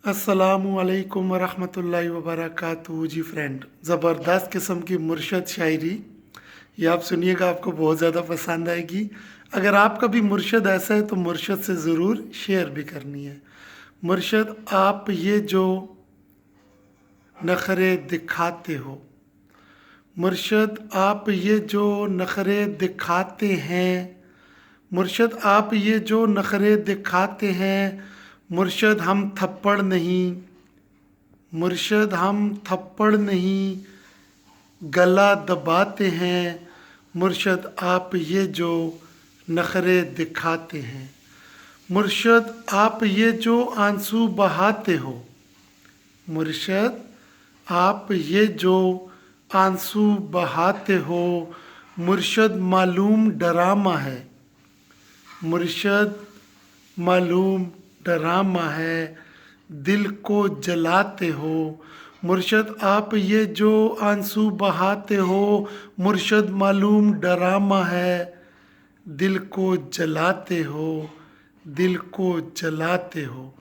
अस्सलामुअलैकुम वरहमतुल्लाहि वबरकातुहू। जी फ्रेंड, ज़बरदस्त किस्म की मुर्शद शायरी ये आप सुनिएगा, आपको बहुत ज़्यादा पसंद आएगी। अगर आपका भी मुर्शद ऐसा है तो मुर्शद से ज़रूर शेयर भी करनी है। मुर्शद, आप ये जो नखरे दिखाते हो, मुर्शद आप ये जो नखरे दिखाते हैं, मुर्शद आप ये जो नखरे दिखाते हैं, मुर्शद हम थप्पड़ नहीं, मुर्शद हम थप्पड़ नहीं गला दबाते हैं, मुर्शद आप ये जो नखरे दिखाते हैं, मुर्शद आप ये जो आंसू बहाते हो, मुर्शद आप ये जो आंसू बहाते हो, मुर्शद मालूम डरामा है, मुर्शद मालूम डरामा है, दिल को जलाते हो, मुर्शद आप ये जो आंसू बहाते हो, मुर्शद मालूम डरामा है, दिल को जलाते हो, दिल को जलाते हो।